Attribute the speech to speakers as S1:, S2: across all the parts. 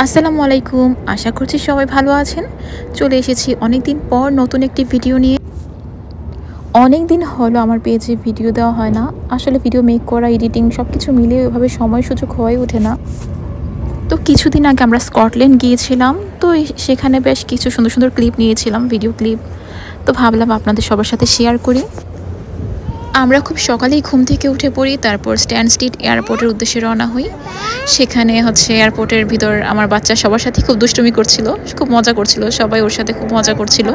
S1: আসসালামু আলাইকুম। আশা করছি সবাই ভালো আছেন। চলে এসেছি অনেক দিন পর নতুন একটি ভিডিও নিয়ে। অনেক দিন হলো আমার পেজে ভিডিও দেওয়া হয় না। আসলে ভিডিও মেক করা, এডিটিং সব কিছু মিলিয়ে ওইভাবে সময় সুযোগ হয়ে ওঠে না। তো কিছুদিন আগে আমরা স্কটল্যান্ড গিয়েছিলাম। তো সেখানে বেশ কিছু সুন্দর সুন্দর ক্লিপ নিয়েছিলাম, ভিডিও ক্লিপ। তো ভাবলাম আপনাদের সবার সাথে শেয়ার করি। আমরা খুব সকালেই ঘুম থেকে উঠে পড়ি, তারপর স্ট্যানস্টিড এয়ারপোর্টের উদ্দেশ্যে রওনা হই। সেখানে এয়ারপোর্টের ভিতর আমার বাচ্চা সবার সাথে খুব দুষ্টুমি করছিল, খুব মজা করছিল, সবাই ওর সাথে খুব মজা করছিল।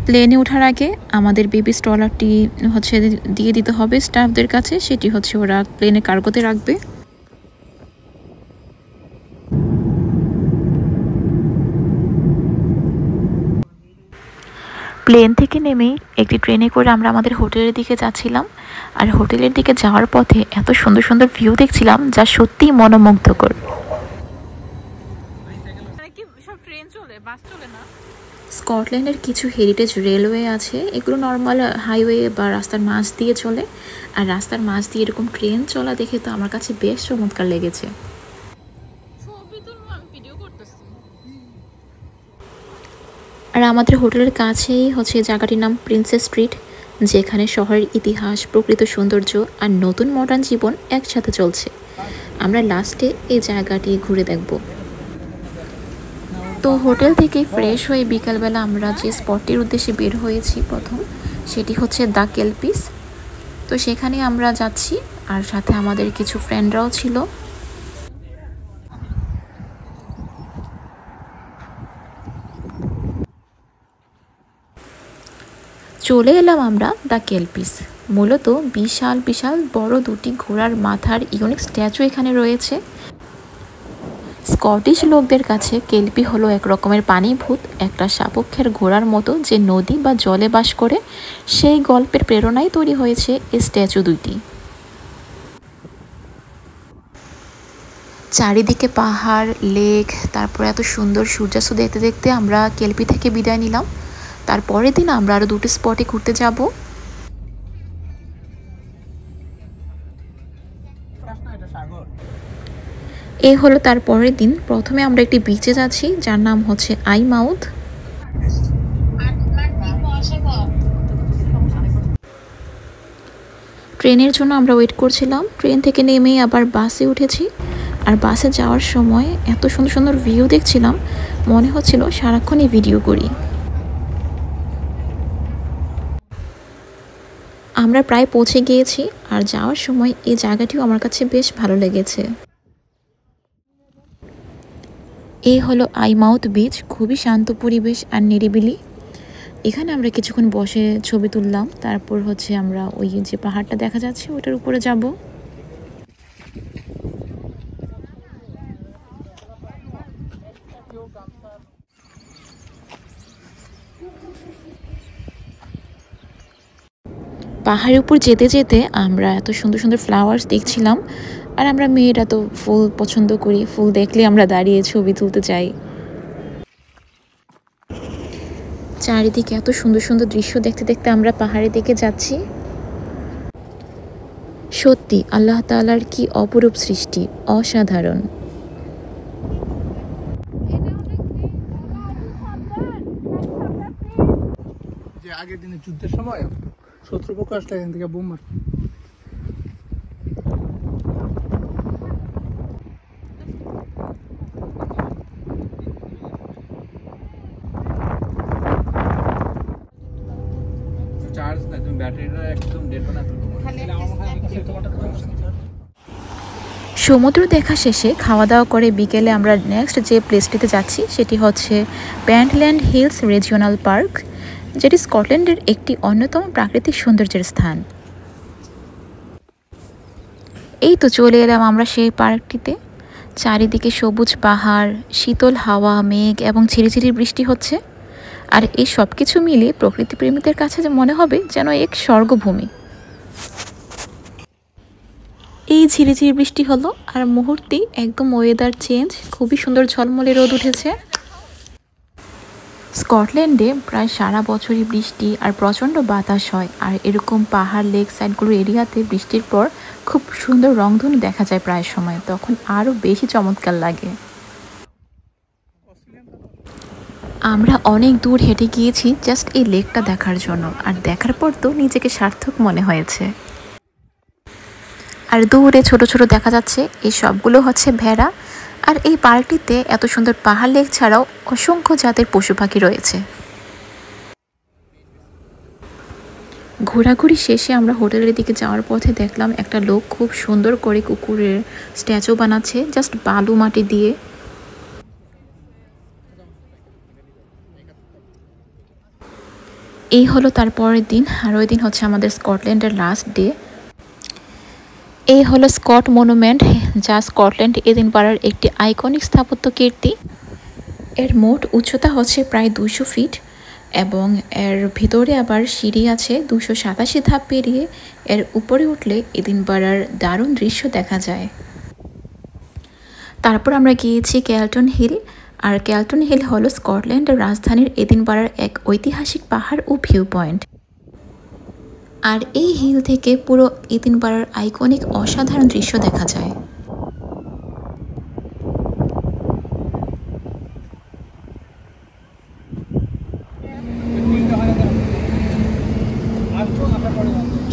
S1: প্লেনে ওঠার আগে আমাদের বেবি স্ট্রলারটি দিয়ে দিতে হবে স্টাফদের কাছে। সেটি ওরা প্লেনে কার্গোতে রাখবে। প্লেন থেকে নেমেই একটি ট্রেনে করে আমরা আমাদের হোটেলের দিকে যাচ্ছিলাম। আর হোটেলের দিকে যাওয়ার পথে এত সুন্দর সুন্দর ভিউ দেখছিলাম যা সত্যিই মনোমুগ্ধকর। স্কটল্যান্ডের কিছু হেরিটেজ রেলওয়ে আছে, এগুলো নর্মাল হাইওয়ে বা রাস্তার মাঝ দিয়ে চলে। আর রাস্তার মাঝ দিয়ে এরকম ট্রেন চলা দেখে তো আমার কাছে বেশ চমৎকার লেগেছে। আর আমাদের হোটেলের কাছেই জায়গাটির নাম প্রিন্সেস স্ট্রিট, যেখানে শহরের ইতিহাস, প্রকৃত সৌন্দর্য আর নতুন মডার্ন জীবন একসাথে চলছে। আমরা লাস্টে এই জায়গাটি ঘুরে দেখব। তো হোটেল থেকে ফ্রেশ হয়ে বিকালবেলা আমরা যে স্পটটির উদ্দেশ্যে বের হয়েছি প্রথম, সেটি দ্য কেলপিস। তো সেখানে আমরা যাচ্ছি, আর সাথে আমাদের কিছু ফ্রেন্ডরাও ছিল। চলে এলাম আমরা দ্য কেলপিস। মূলত বিশাল বিশাল বড় দুটি ঘোড়ার মাথার ইউনিক স্ট্যাচু এখানে রয়েছে। স্কটিশ লোকদের কাছে কেলপি হলো এক রকমের পানিভূত, একটা সাপেক্ষের ঘোড়ার মতো যে নদী বা জলে বাস করে। সেই গল্পের প্রেরণায় তৈরি হয়েছে এই স্ট্যাচু দুইটি। চারিদিকে পাহাড়, লেক, তারপর এত সুন্দর সূর্যাস্ত দেখতে দেখতে আমরা কেলপি থেকে বিদায় নিলাম। তারপরের দিন আমরা আরও দুটি স্পটে ঘুরতে যাব। এই হলো তার পরের দিন। প্রথমে আমরা একটি বিচে যাচ্ছি যার নাম আইমাউথ। ট্রেনের জন্য আমরা ওয়েট করছিলাম। ট্রেন থেকে নেমেই আবার বাসে উঠেছি। আর বাসে যাওয়ার সময় এত সুন্দর সুন্দর ভিউ দেখছিলাম, মনে হচ্ছিল সারাক্ষণই ভিডিও করি। আমরা প্রায় পৌঁছে গিয়েছি, আর যাওয়ার সময় এই জায়গাটিও আমার কাছে বেশ ভালো লেগেছে। এই হলো আইমাউথ বিচ, খুবই শান্ত পরিবেশ আর নিরিবিলি। এখানে আমরা কিছুক্ষণ বসে ছবি তুললাম। তারপর আমরা ওই যে পাহাড়টা দেখা যাচ্ছে ওটার উপরে যাব। পাহাড়ের উপর যেতে যেতে আমরা এত সুন্দর সুন্দর ফ্লাওয়ার্স দেখছিলাম। আর আমরা মেয়েরা তো ফুল পছন্দ করি, ফুল দেখলে আমরা দাঁড়িয়ে ছবি তুলতে চাই। চারিদিকে এত সুন্দর সুন্দর দৃশ্য দেখতে দেখতে আমরা পাহাড়ের দিকে যাচ্ছি। সত্যি আল্লাহ তাআলার কি অপরূপ সৃষ্টি, অসাধারণ।
S2: যে আগের দিনে যুদ্ধের সময় শত্রুপক্ষ আসলে এখান থেকে বোম মার।
S1: সমুদ্র দেখা শেষে খাওয়া দাওয়া করে বিকেলে আমরা নেক্সট যে প্লেসটিতে যাচ্ছি সেটি প্যান্টল্যান্ড হিলস রিজিওনাল পার্ক, যেটি স্কটল্যান্ডের একটি অন্যতম প্রাকৃতিক সৌন্দর্যের স্থান। এই তো চলে এলাম আমরা সেই পার্কটিতে। চারিদিকে সবুজ পাহাড়, শীতল হাওয়া, মেঘ এবং ঝিরিঝিরি বৃষ্টি হচ্ছে। আর এই সব কিছু মিলে প্রকৃতিপ্রেমীদের কাছে যে মনে হবে যেন এক স্বর্গভূমি। এই ঝিরিঝিরি বৃষ্টি হলো আর মুহূর্তেই একদম ওয়েদার চেঞ্জ, খুবই সুন্দর ঝলমলে রোদ উঠেছে। স্কটল্যান্ডে প্রায় সারা বছরই বৃষ্টি আর প্রচণ্ড বাতাস হয়, আর এরকম পাহাড় লেক সাইডগুলোর এরিয়াতে বৃষ্টির পর খুব সুন্দর রংধনু দেখা যায় প্রায় সময়, তখন আরও বেশি চমৎকার লাগে। আমরা অনেক দূর হেঁটে গিয়েছি জাস্ট এই লেকটা দেখার জন্য, আর দেখার পর তো নিজেকে সার্থক মনে হয়েছে। আর দূরে ছোট ছোট দেখা যাচ্ছে, এই সবগুলো হচ্ছে ভেড়া। আর এই পার্কটিতে এত সুন্দর পাহাড় লেক ছাড়াও অসংখ্য জাতের পশু পাখি রয়েছে। ঘোরাঘুরি শেষে আমরা হোটেলের দিকে যাওয়ার পথে দেখলাম একটা লোক খুব সুন্দর করে কুকুরের স্ট্যাচু বানাচ্ছে, জাস্ট বালু মাটি দিয়ে। এই হলো তার পরের দিন, আর ওই দিন হচ্ছে আমাদের স্কটল্যান্ডের লাস্ট ডে। এই হলো স্কট মনুমেন্ট, যা স্কটল্যান্ড এডিনবারার একটি আইকনিক স্থাপত্য কীর্তি। এর মোট উচ্চতা হচ্ছে প্রায় 200 ফিট এবং এর ভিতরে আবার সিঁড়ি আছে 287 ধাপ পেরিয়ে। এর উপরে উঠলে এডিনবারার দারুণ দৃশ্য দেখা যায়। তারপর আমরা গিয়েছি ক্যালটন হিল, আর ক্যালটন হিল হলো স্কটল্যান্ডের রাজধানীর এডিনবারার এক ঐতিহাসিক পাহাড় ও ভিউ পয়েন্ট। আর এই হিল থেকে পুরো এডিনবারার আইকনিক অসাধারণ দৃশ্য দেখা যায়।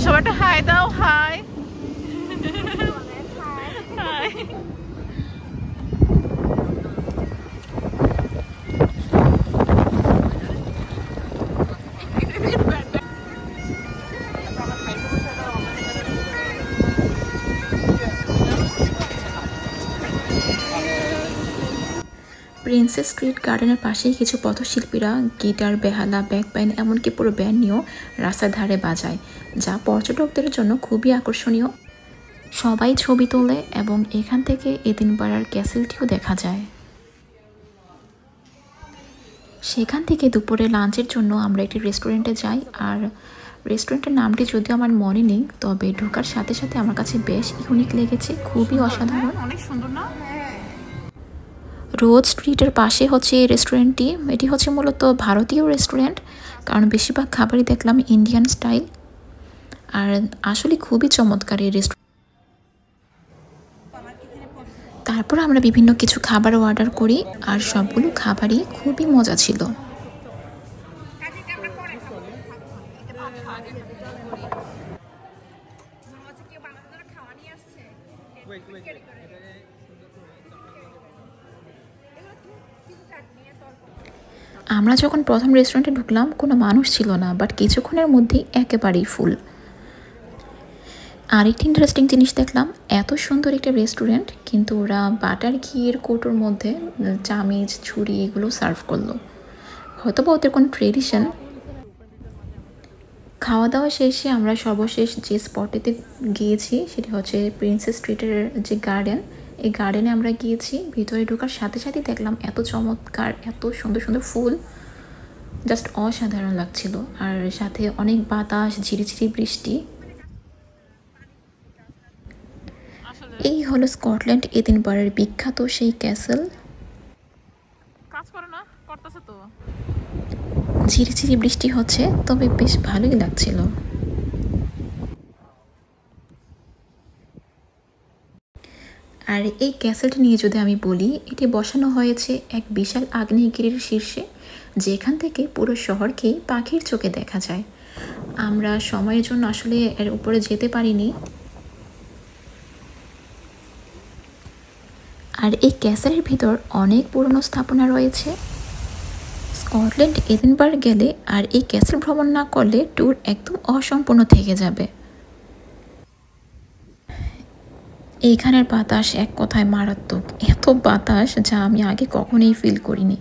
S3: সবাইটা হাই দাও, হাই হাই।
S1: প্রিন্সেস স্ট্রিট গার্ডেনের পাশেই কিছু পথশিল্পীরা গিটার, বেহালা, ব্যাকপাইন এমনকি পুরো ব্যান্ড নিয়েও রাস্তার ধারে বাজায়, যা পর্যটকদের জন্য খুবই আকর্ষণীয়। সবাই ছবি তোলে এবং এখান থেকে এডিনবারার ক্যাসেলটিও দেখা যায়। সেখান থেকে দুপুরে লাঞ্চের জন্য আমরা একটি রেস্টুরেন্টে যাই, আর রেস্টুরেন্টের নামটি যদিও আমার মনে নেই, তবে ঢোকার সাথে সাথে আমার কাছে বেশ ইউনিক লেগেছে, খুবই অসাধারণ।
S3: অনেক সুন্দর না?
S1: রোড স্ট্রিটের পাশে হচ্ছে এই রেস্টুরেন্টটি। এটি হচ্ছে মূলত ভারতীয় রেস্টুরেন্ট, কারণ বেশিরভাগ খাবারই দেখলাম ইন্ডিয়ান স্টাইল, আর আসলে খুবই চমৎকার এই রেস্টুরেন্ট। তারপর আমরা বিভিন্ন কিছু খাবার অর্ডার করি, আর সবগুলো খাবারই খুবই মজা ছিল। আমরা যখন প্রথম রেস্টুরেন্টে ঢুকলাম কোনো মানুষ ছিল না, বাট কিছুক্ষণের মধ্যেই একেবারেই ফুল। আরেকটি ইন্টারেস্টিং জিনিস দেখলাম, এত সুন্দর একটা রেস্টুরেন্ট কিন্তু ওরা বাটার ঘিয়ের কৌটোর মধ্যে চামিচ, ছুরি এগুলো সার্ভ করলো, হয়তো বা ওদের কোনো ট্রেডিশন। খাওয়া দাওয়া শেষে আমরা সর্বশেষ যে স্পটেতে গিয়েছি সেটি হচ্ছে প্রিন্সেস স্ট্রিটের যে গার্ডেন, এই গার্ডেনে আমরা গিয়েছি। ভিতরে ঢোকার সাথে সাথেই দেখলাম এত চমৎকার, এত সুন্দর সুন্দর ফুল, জাস্ট অসাধারণ লাগছিল। আর সাথে অনেক বাতাস, ঝিরিঝিরি বৃষ্টি। এই হলো স্কটল্যান্ড এডিনবারার বিখ্যাত সেই ক্যাসেল।
S3: কাজ করে না, করতেছে তো।
S1: ঝিরিঝিরি বৃষ্টি হচ্ছে, তবে বেশ ভালোই লাগছিল। আর এই ক্যাসেলটি নিয়ে যদি আমি বলি, এটি বসানো হয়েছে এক বিশাল আগ্নেয়গিরির শীর্ষে, যেখান থেকে পুরো শহরকেই পাখির চোখে দেখা যায়। আমরা সময়ের জন্য আসলে এর উপরে যেতে পারিনি। আর এই ক্যাসেলের ভিতর অনেক পুরনো স্থাপনা রয়েছে। স্কটল্যান্ড এডিনবারা গেলে আর এই ক্যাসেল ভ্রমণ না করলে ট্যুর একদম অসম্পূর্ণ থেকে যাবে। এইখানের বাতাস এক কথায় মারাত্মক, এত বাতাস যা আমি আগে কখনোই ফিল করিনি।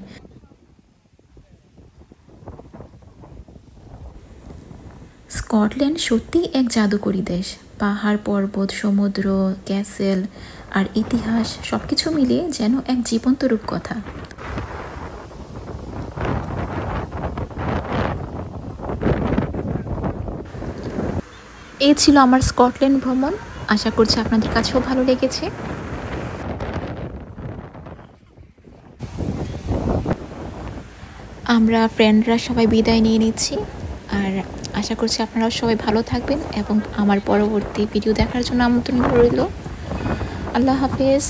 S1: স্কটল্যান্ড সত্যিই এক জাদুকরী দেশ। পাহাড়, পর্বত, সমুদ্র, ক্যাসেল আর ইতিহাস সবকিছু মিলিয়ে যেন এক জীবন্ত রূপকথা। এই ছিল আমার স্কটল্যান্ড ভ্রমণ। আশা করছি আপনাদের কাছেও ভালো লেগেছে। আমরা ফ্রেন্ডরা সবাই বিদায় নিয়ে নিচ্ছি, আর আশা করছি আপনারাও সবাই ভালো থাকবেন এবং আমার পরবর্তী ভিডিও দেখার জন্য আমন্ত্রণ রইল। আল্লাহ হাফেজ।